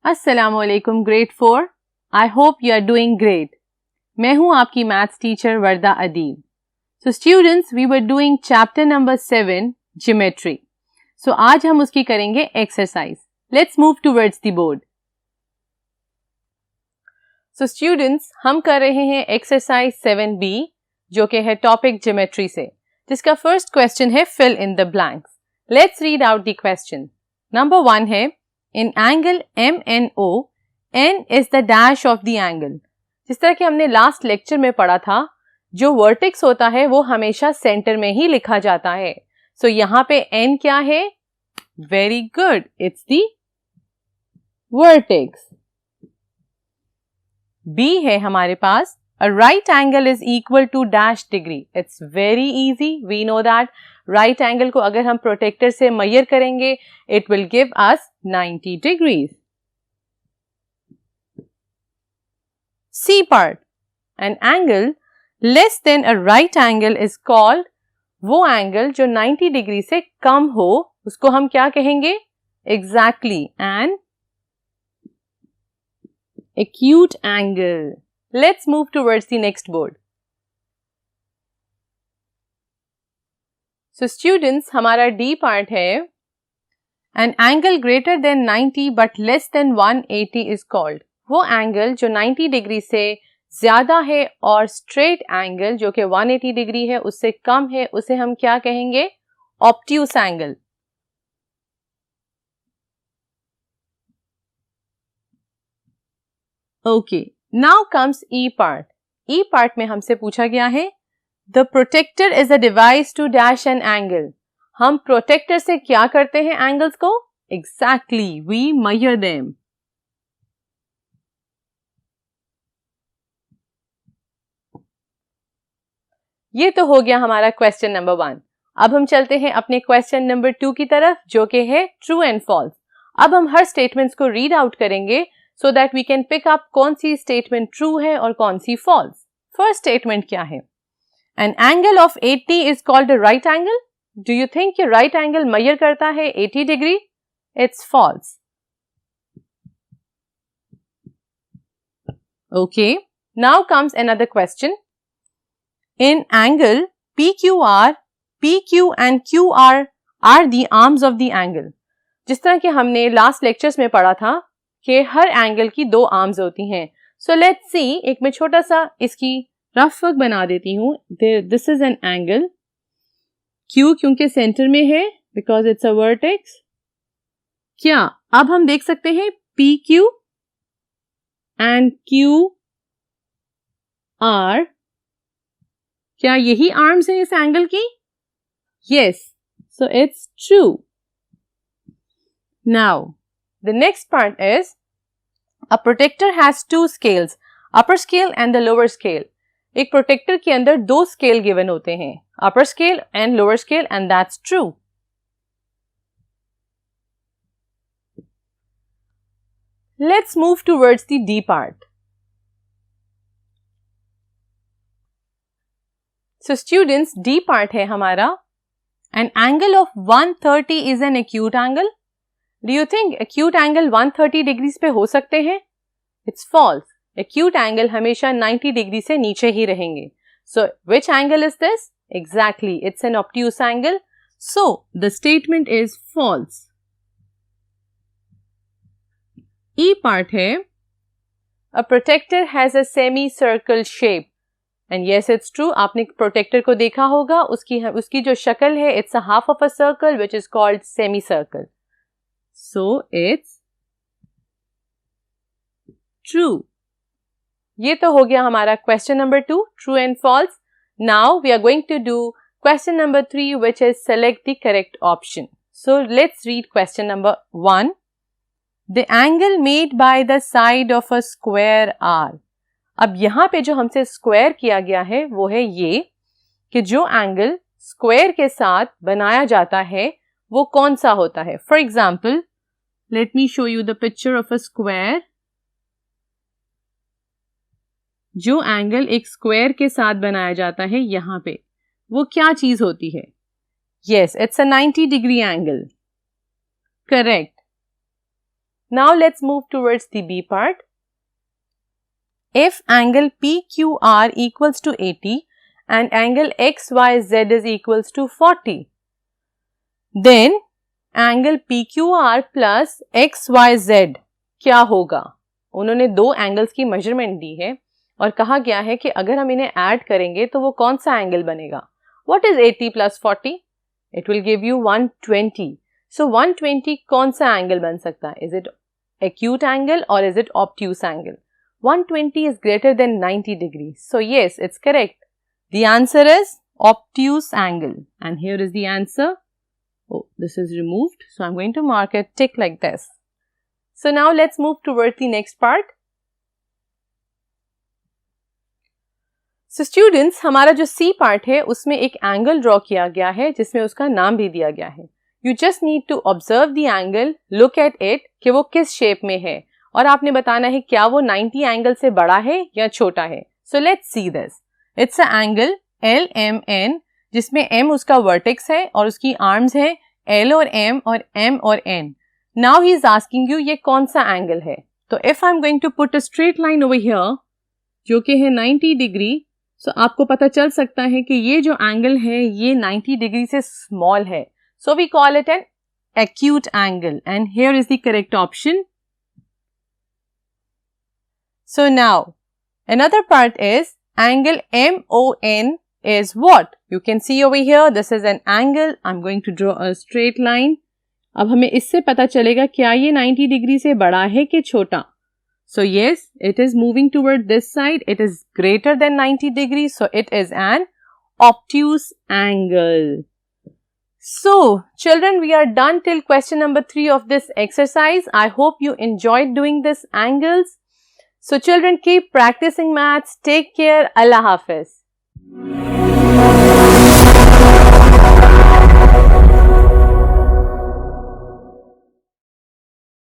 अस्सलामुअलैकुम grade 4। I hope you are doing great. मैं हूं आपकी maths teacher Warda Adeel. So students, we were doing chapter number 7 geometry. So आज हम उसकी करेंगे exercise. Let's move towards the board. So students, हम कर रहे हैं एक्सरसाइज 7B जो कि है टॉपिक ज्योमेट्री से, जिसका फर्स्ट क्वेश्चन है fill in the blanks. Let's read out the question. Number 1 है in angle MNO, N is the dash of the angle। जिस तरह कि हमने लास्ट लेक्चर में पढ़ा था, जो वर्टेक्स होता है वो हमेशा सेंटर में ही लिखा जाता है। सो यहाँ पे N क्या है? Very good, it's the vertex. B है हमारे पास, a right angle is equal to dash degree। It's very easy, we know that। Right angle को अगर हम प्रोटेक्टर से मेजर करेंगे, it will give us 90 degrees. C part, an angle less than a right angle is called, वो angle जो 90 degree से कम हो उसको हम क्या कहेंगे? Exactly, N acute angle. Let's move towards the next board. So students, हमारा डी पार्ट है an angle greater than 90 but less than 180 is called, वो एंगल जो 90 डिग्री से ज्यादा है और स्ट्रेट एंगल जो कि 180 डिग्री है उससे कम है, उसे हम क्या कहेंगे? Obtuse angle. Okay, now comes E part. E part में हमसे पूछा गया है The protector is a device to dash an angle। हम प्रोटेक्टर से क्या करते हैं एंगल्स को? Exactly, we measure them। ये तो हो गया हमारा क्वेश्चन नंबर 1। अब हम चलते हैं अपने क्वेश्चन नंबर 2 की तरफ, जो कि है ट्रू एंड फॉल्स। अब हम हर स्टेटमेंट्स को रीड आउट करेंगे so that we can pick up कौन सी स्टेटमेंट ट्रू है और कौन सी फॉल्स। फर्स्ट स्टेटमेंट क्या है? An angle of 80 is called a right angle। Do you think ये right angle measure करता है 80 degree? It's false। Okay, now comes another question। In angle PQR, PQ and QR are the arms of the angle। जिस तरह कि हमने last lectures में पढ़ा था कि हर एंगल की 2 आर्म्स होती हैं। So let's see, एक मैं छोटा सा इसकी रफ वर्क बना देती हूँ। This is an angle Q, क्योंकि सेंटर में है बिकॉज इट्स अ वर्टेक्स। क्या अब हम देख सकते हैं PQ एंड QR, क्या यही आर्म्स हैं इस एंगल की? Yes, so it's true. Now the next part is a protractor has 2 scales, upper scale and the lower scale. एक प्रोटेक्टर के अंदर 2 स्केल गिवन होते हैं, upper scale and lower scale, and that's true. Let's move towards the D part. So students, D part है हमारा an angle of 130 is an acute angle. Do you think acute angle 130 degrees पे हो सकते हैं? It's false. Acute angle हमेशा 90 degree से नीचे ही रहेंगे। So which angle is this? Exactly, it's an obtuse angle. So the statement is false. E part है a protractor has a semi circle shape, and yes it's true. आपने protractor को देखा होगा, उसकी जो शक्ल है it's a half of a circle which is called semi circle. So it's true. ये तो हो गया हमारा question number 2, true and false. Now we are going to do question number 3, which is select the correct option। So let's read question number 1। The angle made by the side of a square R। अब यहाँ पे जो हमसे square किया गया है वो है ये कि जो एंगल स्क्वायर के साथ बनाया जाता है वो कौन सा होता है। For example, let me show you the picture of a square. जो एंगल एक स्क्वायर के साथ बनाया जाता है यहाँ पे, वो क्या चीज होती है? Yes, it's a 90 degree angle. Correct. Now let's move towards the B part. If angle PQR equals to 80 and angle XYZ is equals to 40, then angle PQR plus XYZ क्या होगा? उन्होंने दो एंगल्स की मेजरमेंट दी है और कहा गया है कि अगर हम इन्हें ऐड करेंगे तो वो कौन सा एंगल बनेगा? What is 80 plus 40? It will give you 120. So 120 कौन सा एंगल बन सकता है? Is it acute angle or is it obtuse angle? 120 is greater than 90 degrees. So yes, it's correct. The answer is obtuse angle. And here is the answer. Oh, this is removed. So I'm going to mark a tick like this. So now let's move toward the next part. So students, हमारा जो C part है उसमें एक angle draw किया गया है जिसमें उसका नाम भी दिया गया है. You just need to observe the angle, look at it कि वो किस shape में है और आपने बताना है क्या वो 90 एंगल से बड़ा है या छोटा है. So let's see this. It's an angle LMN जिसमें M उसका vertex है और उसकी arms है L और M और N. Now he is asking you ये कौन सा angle है. तो if I'm going to put a straight line over here जो कि है 90 degree, so आपको पता चल सकता है कि ये जो angle है ये 90 degree से small है. So we call it an acute angle and here is the correct option. So now, another part is angle MON is what? You can see over here, this is an angle. I'm going to draw a straight line. अब हमें इससे पता चलेगा क्या ये 90 degree से बड़ा है कि छोटा. So yes, it is moving toward this side. It is greater than 90 degrees. So it is an obtuse angle. So children, we are done till question number 3 of this exercise. I hope you enjoyed doing this angles. So children, keep practicing maths. Take care. Allah Hafiz.